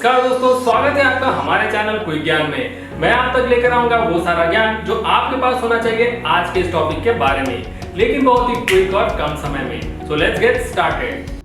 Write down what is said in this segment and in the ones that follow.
नमस्कार दोस्तों, स्वागत है आपका हमारे चैनल क्विक ज्ञान में। मैं आप तक लेकर आऊंगा वो सारा ज्ञान जो आपके पास होना चाहिए आज के इस टॉपिक के बारे में, लेकिन बहुत ही क्विक और कम समय में। So let's get started.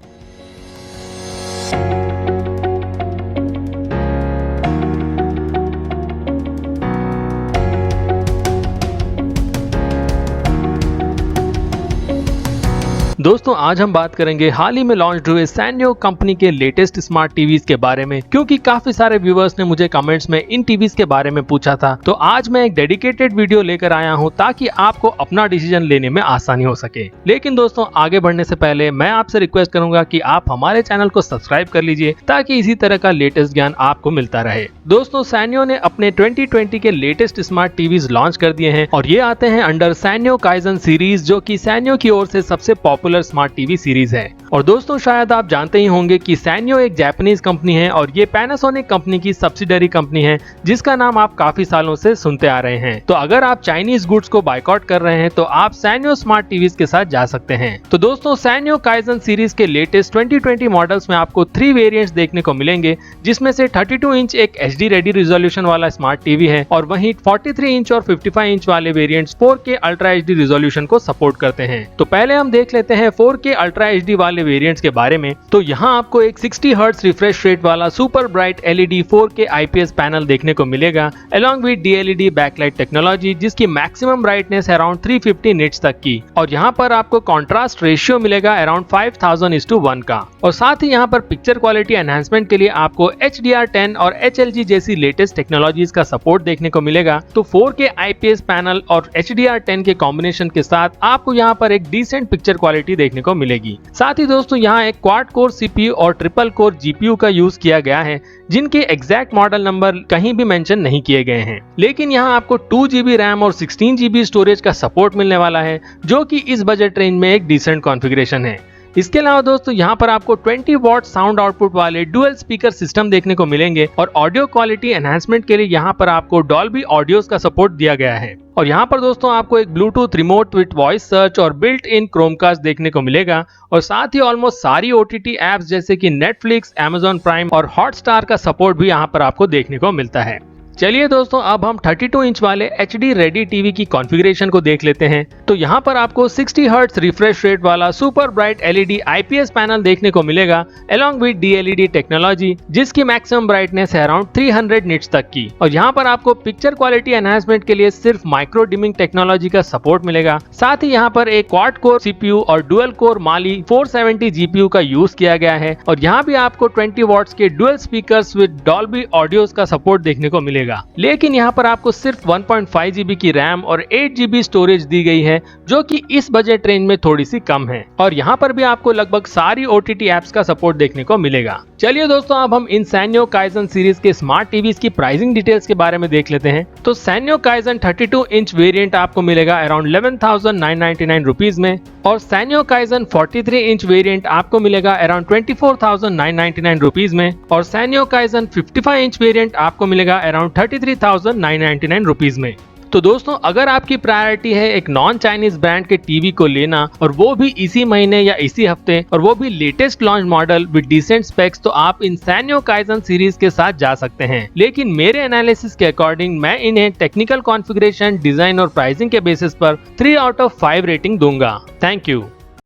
दोस्तों आज हम बात करेंगे हाल ही में लॉन्च हुए सैन्यो कंपनी के लेटेस्ट स्मार्ट टीवीज के बारे में, क्योंकि काफी सारे व्यूअर्स ने मुझे कमेंट्स में इन टीवीज के बारे में पूछा था। तो आज मैं एक डेडिकेटेड वीडियो लेकर आया हूं ताकि आपको अपना डिसीजन लेने में आसानी हो सके। लेकिन दोस्तों आगे बढ़ने से पहले मैं आपसे रिक्वेस्ट करूंगा कि आप हमारे चैनल को सब्सक्राइब कर लीजिए ताकि इसी तरह का लेटेस्ट ज्ञान आपको मिलता रहे। दोस्तों सैन्यो ने अपने 2020 के लेटेस्ट स्मार्ट टीवीज लॉन्च कर दिए हैं और ये आते हैं अंडर सैन्यो काइजन सीरीज, जो कि सैन्यो की ओर से सबसे पॉपुलर स्मार्ट टीवी सीरीज है। और दोस्तों शायद आप जानते ही होंगे कि सैन्यो एक जापानीज कंपनी है और ये पैनासोनिक कंपनी की सब्सिडरी कंपनी है, जिसका नाम आप काफी सालों से सुनते आ रहे हैं। तो अगर आप चाइनीज गुड्स को बायकॉट कर रहे हैं तो आप सैन्यो स्मार्ट टीवीज के साथ जा सकते हैं। तो दोस्तों सैन्यो काइजन सीरीज के लेटेस्ट 2020 मॉडल्स में आपको 3 वेरिएंट्स देखने को मिलेंगे, जिसमें से 32 इंच एक HD रेडी रिजोल्यूशन वाला स्मार्ट टीवी है और वहीं 43 इंच और 55 इंच वाले variants 4K ultra HD resolution को सपोर्ट करते हैं। तो पहले हम देख लेते हैं 4K अल्ट्रा HD वाले वेरिएंट्स के बारे में। तो यहाँ आपको एक 60 हर्ट्ज रिफ्रेश रेट वाला super bright LED 4K IPS panel देखने को मिलेगा, along with DLED backlight technology, जिसकी मैक्सिमम ब्राइटनेस है अराउंड 350 निट्स तक की। और यहाँ पर आपको कॉन्ट्रास्ट रेशियो मिलेगा अराउंड 5000:1 का। और साथ ही यहाँ पर पिक्चर क्वालिटी एनहांसमेंट के लिए आपको HDR10 और HLG जैसी लेटेस्ट टेक्नोलॉजीज का सपोर्ट देखने को मिलेगा। तो 4K IPS पैनल और HDR10 के कॉम्बिनेशन के साथ आपको यहाँ पर एक डिसेंट पिक्चर क्वालिटी देखने को मिलेगी। साथ ही दोस्तों यहाँ एक क्वाड कोर CPU और ट्रिपल कोर GPU का यूज किया गया है, जिनके एग्जैक्ट मॉडल नंबर कहीं भी मेंशन नहीं किए गए हैं। लेकिन यहाँ आपको 2GB रैम और 16GB स्टोरेज का सपोर्ट मिलने वाला है, जो कि इस बजट रेंज में एक डिसेंट कॉन्फ़िगरेशन है। इसके अलावा दोस्तों यहाँ पर आपको 20 वॉट साउंड आउटपुट वाले डुअल स्पीकर सिस्टम देखने को मिलेंगे और ऑडियो क्वालिटी एनहांसमेंट के लिए यहाँ पर आपको डॉल्बी ऑडियोज का सपोर्ट दिया गया है। और यहाँ पर दोस्तों आपको एक Bluetooth remote with voice search और बिल्ट इन क्रोमकास्ट देखने को मिलेगा। और साथ ही ऑलमोस्ट सारी OTT एप्स जैसे कि नेटफ्लिक्स, Amazon प्राइम और हॉटस्टार का सपोर्ट भी यहाँ पर आपको देखने को मिलता है। चलिए दोस्तों अब हम 32 इंच वाले HD रेडी टीवी की कॉन्फ़िगरेशन को देख लेते हैं। तो यहाँ पर आपको 60 हर्ट्ज रिफ्रेश रेट वाला super bright LED IPS panel देखने को मिलेगा, अलॉन्ग विद DLED टेक्नोलॉजी, जिसकी मैक्सिमम ब्राइटनेस है अराउंड 300 निट्स तक की। और यहाँ पर आपको पिक्चर क्वालिटी एनहांसमेंट के लिए सिर्फ माइक्रो डिमिंग टेक्नोलॉजी का सपोर्ट मिलेगा। साथ ही यहाँ पर एक क्वाड कोर CPU और डुअल कोर Mali 470 GPU का यूज किया गया है। और यहाँ भी आपको 20 वॉट्स के dual speakers with Dolby audios का सपोर्ट देखने को मिलेगा। लेकिन यहाँ पर आपको सिर्फ 1.5 GB की रैम और 8 GB स्टोरेज दी गई है, जो कि इस बजट रेंज में थोड़ी सी कम है। और यहाँ पर भी आपको लगभग सारी OTT एप्स का सपोर्ट देखने को मिलेगा। चलिए दोस्तों अब हम इन सैन्यो काइजन सीरीज के स्मार्ट टीवीज की प्राइसिंग डिटेल्स के बारे में देख लेते हैं। तो सैन्यो काइजन 32 इंच वेरिएंट आपको मिलेगा अराउंड 11,999 रुपीज में, और सैन्यो काइजन 43 इंच वेरिएंट आपको मिलेगा अराउंड 24,999 रुपीज में, और सैन्यो काइजन 55 इंच वेरिएंट आपको मिलेगा अराउंड 33,999 रुपीज में। तो दोस्तों अगर आपकी प्रायोरिटी है एक नॉन चाइनीज ब्रांड के टीवी को लेना, और वो भी इसी महीने या इसी हफ्ते, और वो भी latest launch model with decent specs, तो आप इन सैन्यो काइजन सीरीज के साथ जा सकते हैं। लेकिन मेरे एनालिसिस के अकॉर्डिंग मैं इन्हें टेक्निकल कॉन्फ़िगरेशन, डिजाइन और प्राइसिंग के बेसिस पर 3 आउट ऑफ 5 रेटिंग दूंगा। Thank you.